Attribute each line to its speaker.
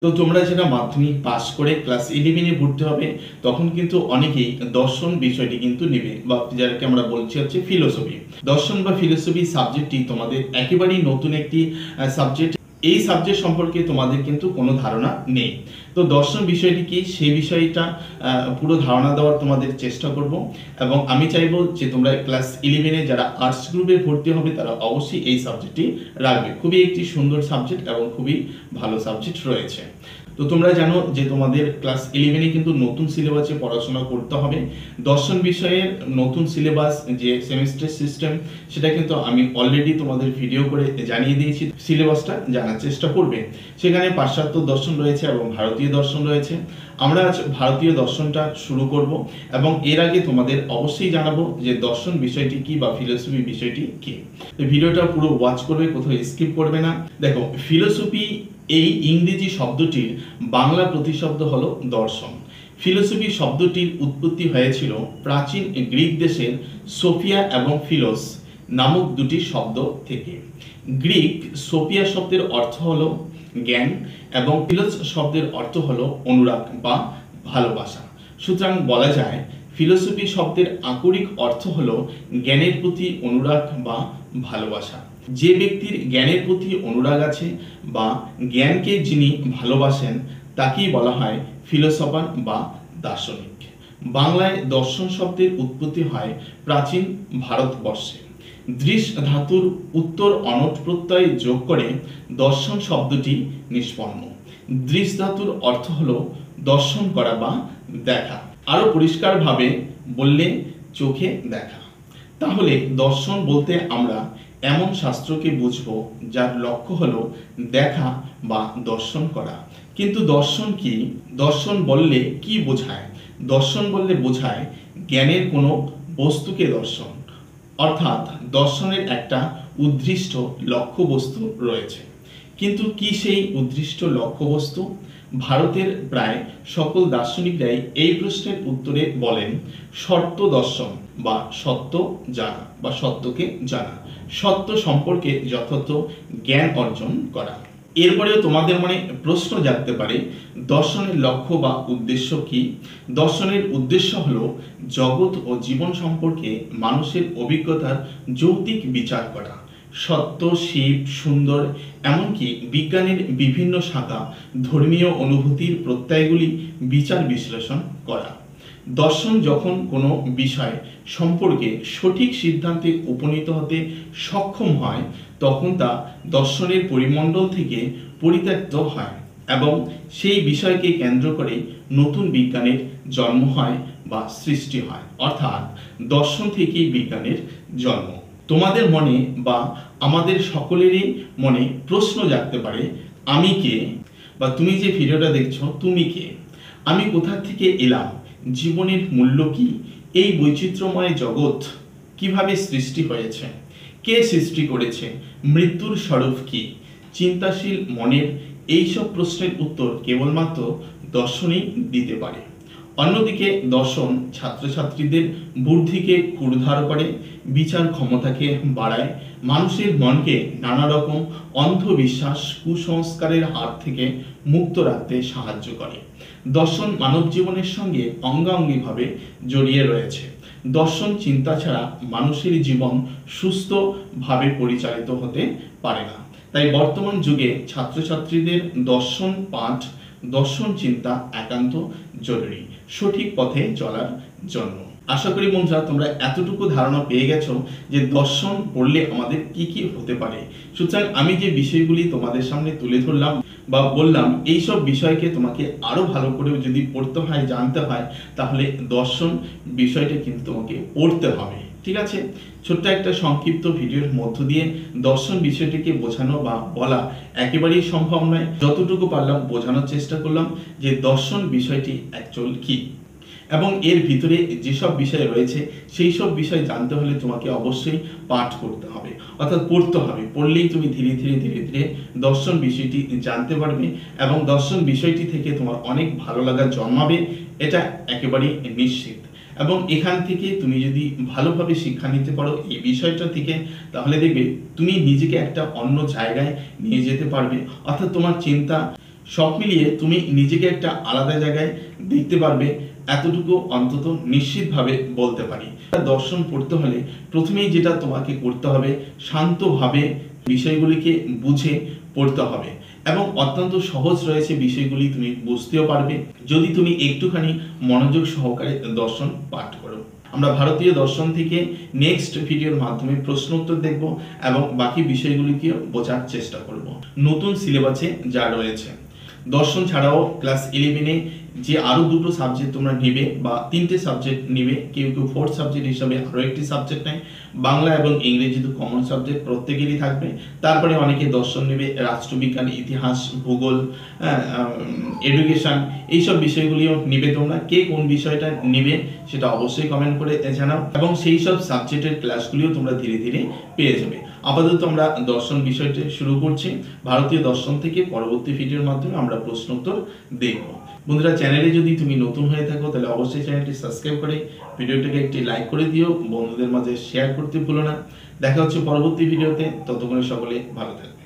Speaker 1: তো তোমরা যারা মাধ্যমিক পাস করে ক্লাস 11 এ ভর্তি হবে তখন কিন্তু অনেকেই দর্শন বিষয়টি কিন্তু নেবে বা যাকে আমরা বলছি হচ্ছে ফিলোসফি। দর্শন বা ফিলোসফি সাবজেক্টটি তোমাদের একেবারেই নতুন একটি সাবজেক্ট। এই সাবজেক্ট সম্পর্কে তোমাদের কিন্তু কোনো ধারণা নেই। তো দর্শন বিষয়টি কি সেই বিষয়টা পুরো ধারণা দেওয়ার তোমাদের চেষ্টা করব এবং আমি চাইবো যে তোমরা ক্লাস 11 এ যারা আর্টস গ্রুপে ভর্তি হবে তারা অবশ্যই এই সাবজেক্টটি রাখবে। খুবই একটি সুন্দর সাবজেক্ট এবং খুবই ভালো সাবজেক্ট রয়েছে। তো তোমরা জানো যে তোমাদের ক্লাস 11 এ কিন্তু নতুন সিলেবাসে পড়াশোনা করতে হবে। দর্শন বিষয়ের নতুন সিলেবাস যে সেমিস্টার সিস্টেম সেটা কিন্তু আমি অলরেডি তোমাদের ভিডিও করে জানিয়ে দিয়েছি। সিলেবাসটা জানার চেষ্টা করবে। সেখানে পাশ্চাত্য দর্শন রয়েছে এবং ভারতীয় দর্শন রয়েছে। আমরা আজ ভারতীয় দর্শনটা শুরু করব এবং এর আগে তোমাদের অবশ্যই জানাবো যে দর্শন বিষয়টি কি বা ফিলোসফি বিষয়টি কি। তো ভিডিওটা পুরো ওয়াচ করবে, কোথাও স্কিপ করবে না। দেখো, ফিলোসফি এই ইংরেজি শব্দটির বাংলা প্রতিশব্দ হলো দর্শন। ফিলোসফি শব্দটির উৎপত্তি হয়েছিল প্রাচীন গ্রিক দেশের সোফিয়া এবং ফিলোস নামক দুটি শব্দ থেকে। গ্রিক সোফিয়া শব্দের অর্থ হলো জ্ঞান এবং ফিলোস শব্দের অর্থ হলো অনুরাগ বা ভালোবাসা। সুতরাং বলা যায় ফিলোসফি শব্দের আক্ষরিক অর্থ হলো জ্ঞানের প্রতি অনুরাগ বা ভালোবাসা। যে ব্যক্তির জ্ঞানের প্রতি অনুরাগ আছে বা জ্ঞানকে যিনি ভালোবাসেন তাকেই বলা হয় ফিলোসফার বা দার্শনিক। বাংলায় দর্শন শব্দের উৎপত্তি হয় প্রাচীন ভারতবর্ষে। দৃশ ধাতুর উত্তর অনট প্রত্যয় যোগ করে দর্শন শব্দটি নিষ্পন্ন। দৃশ ধাতুর অর্থ হলো দর্শন করা বা দেখা। আরো পরিষ্কারভাবে বললে চোখে দেখা। তাহলে দর্শন বলতে আমরা এমন শাস্ত্রকে বুঝবো যার লক্ষ্য হলো দেখা বা দর্শন করা। কিন্তু দর্শন কি? দর্শন বললে কি বোঝায়? দর্শন বললে বোঝায় জ্ঞানের কোনো বস্তুকে দর্শন, অর্থাৎ দর্শনের একটা উদ্দিষ্ট লক্ষ্য বস্তু রয়েছে। কিন্তু কি সেই উদ্দিষ্ট লক্ষ্য বস্তু? ভারতের প্রায় সকল দার্শনিকরাই এই প্রশ্নের উত্তরে বলেন সত্য দর্শন বা সত্য জানা বা সত্যকে জানা, সত্য সম্পর্কে যথার্থ জ্ঞান অর্জন করা। এরপরেও তোমাদের মনে প্রশ্ন জাগতে পারে দর্শনের লক্ষ্য বা উদ্দেশ্য কি? দর্শনের উদ্দেশ্য হলো জগৎ ও জীবন সম্পর্কে মানুষের অভিজ্ঞতার যৌক্তিক বিচার করা। সত্য, শিব, সুন্দর, এমনকি বিজ্ঞানের বিভিন্ন শাখা ধর্মীয় অনুভূতির প্রত্যয়গুলি বিচার বিশ্লেষণ করা। দর্শন যখন কোনো বিষয় সম্পর্কে সঠিক সিদ্ধান্তে উপনীত হতে সক্ষম হয় তখন তা দর্শনের পরিমণ্ডল থেকে পরিত্যক্ত হয় এবং সেই বিষয়কে কেন্দ্র করে নতুন বিজ্ঞানের জন্ম হয় বা সৃষ্টি হয়। অর্থাৎ দর্শন থেকেই বিজ্ঞানের জন্ম। তোমাদের মনে বা আমাদের সকলেরই মনে প্রশ্ন জাগতে পারে আমি কে, বা তুমি যে ভিডিওটা দেখছো তুমি কে? আমি কোথা থেকে এলাম? জীবনের মূল্য কি? এই বৈচিত্র্যময় জগৎ কিভাবে সৃষ্টি হয়েছে? কে সৃষ্টি করেছে? মৃত্যুর স্বরূপ কি? চিন্তাশীল মনের এইসব প্রশ্নের উত্তর কেবলমাত্র দর্শনই দিতে পারে। অন্যদিকে দর্শন ছাত্রছাত্রীদের বুদ্ধিকে ক্ষুরধার করে, বিচার ক্ষমতাকে বাড়ায়, মানুষের মনকে নানা রকম অন্ধবিশ্বাস কুসংস্কারের হাত থেকে মুক্ত রাখতে সাহায্য করে। দর্শন মানব জীবনের সঙ্গে অঙ্গাঙ্গিভাবে জড়িয়ে রয়েছে। দর্শন চিন্তা ছাড়া মানুষের জীবন সুস্থভাবে পরিচালিত হতে পারে না। তাই বর্তমান যুগে ছাত্রছাত্রীদের দর্শন পাঠ, দর্শন চিন্তা একান্ত জরুরি সঠিক পথে চলার জন্য। আশা করি বন্ধুরা তোমরা এতটুকু ধারণা পেয়ে গেছো যে দর্শন পড়লে আমাদের কি কি হতে পারে। সুতরাং আমি যে বিষয়গুলি তোমাদের সামনে তুলে ধরলাম বা বললাম এইসব বিষয়কে তোমাকে আরো ভালো করে যদি পড়তে হয়, জানতে হয়, তাহলে দর্শন বিষয়টা কিন্তু তোমাকে পড়তে হবে। ঠিক আছে, ছোট্ট একটা সংক্ষিপ্ত ভিডিওর মধ্য দিয়ে দর্শন বিষয়টিকে বোঝানো বা বলা একেবারেই সম্ভব নয়। যতটুকু পারলাম বোঝানোর চেষ্টা করলাম যে দর্শন বিষয়টি অ্যাকচুয়াল কি এবং এর ভিতরে যেসব বিষয় রয়েছে সেই সব বিষয় জানতে হলে তোমাকে অবশ্যই পাঠ করতে হবে, অর্থাৎ পড়তে হবে। পড়লেই তুমি ধীরে ধীরে ধীরে ধীরে দর্শন বিষয়টি জানতে পারবে এবং দর্শন বিষয়টি থেকে তোমার অনেক ভালো লাগা জন্মাবে, এটা একেবারেই নিশ্চিত। এবং এখান থেকে তুমি যদি ভালোভাবে শিক্ষা নিতে পারো এই বিষয়টা থেকে, তাহলে দেখবে তুমি নিজেকে একটা অন্য জায়গায় নিয়ে যেতে পারবে। অর্থাৎ তোমার চিন্তা সব মিলিয়ে তুমি নিজেকে একটা আলাদা জায়গায় দেখতে পারবে, এতটুকু অন্তত নিশ্চিতভাবে বলতে পারি। দর্শন পড়তে হলে প্রথমেই যেটা তোমাকে করতে হবে, শান্তভাবে বিষয়গুলিকে বুঝে পড়তে হবে এবং অত্যন্ত সহজ রয়েছে বিষয়গুলি, তুমি বুঝতেও পারবে যদি তুমি একটুখানি মনোযোগ সহকারে দর্শন পাঠ করো। আমরা ভারতীয় দর্শন থেকে নেক্সট ভিডিওর মাধ্যমে প্রশ্ন উত্তর দেখব এবং বাকি বিষয়গুলিকেও বোঝার চেষ্টা করব। নতুন সিলেবাসে যা রয়েছে, দর্শন ছাড়াও ক্লাস 11-এ যে আরো দুটো সাবজেক্ট তোমরা নেবে বা তিনটে সাবজেক্ট নেবে, কেউ কেউ ফোর্থ সাবজেক্ট হিসাবে আরো একটি সাবজেক্ট নেয়, বাংলা এবং ইংরেজি তো কমন সাবজেক্ট প্রত্যেকেরই থাকবে। তারপরে অনেকে দর্শন নেবে, রাষ্ট্রবিজ্ঞান, ইতিহাস, ভূগোল, এডুকেশন, এইসব বিষয়গুলিও নেবে। তোমরা কে কোন বিষয়টা নেবে সেটা অবশ্যই কমেন্ট করে জানাও এবং সেই সব সাবজেক্টের ক্লাসগুলিও তোমরা ধীরে ধীরে পেয়ে যাবে। আপাতত আমরা দর্শন বিষয়টি শুরু করছি। ভারতীয় দর্শন থেকে পরবর্তী ভিডিওর মাধ্যমে আমরা প্রশ্ন উত্তর দেখব। বন্ধুরা, চ্যানেলে যদি তুমি নতুন হয়ে থাকো তাহলে অবশ্যই চ্যানেলটি সাবস্ক্রাইব করে ভিডিওটাকে একটি লাইক করে দিও, বন্ধুদের মাঝে শেয়ার করতে ভুলো না। দেখা হচ্ছে পরবর্তী ভিডিওতে, ততক্ষণে সকলে ভালো থাকবে।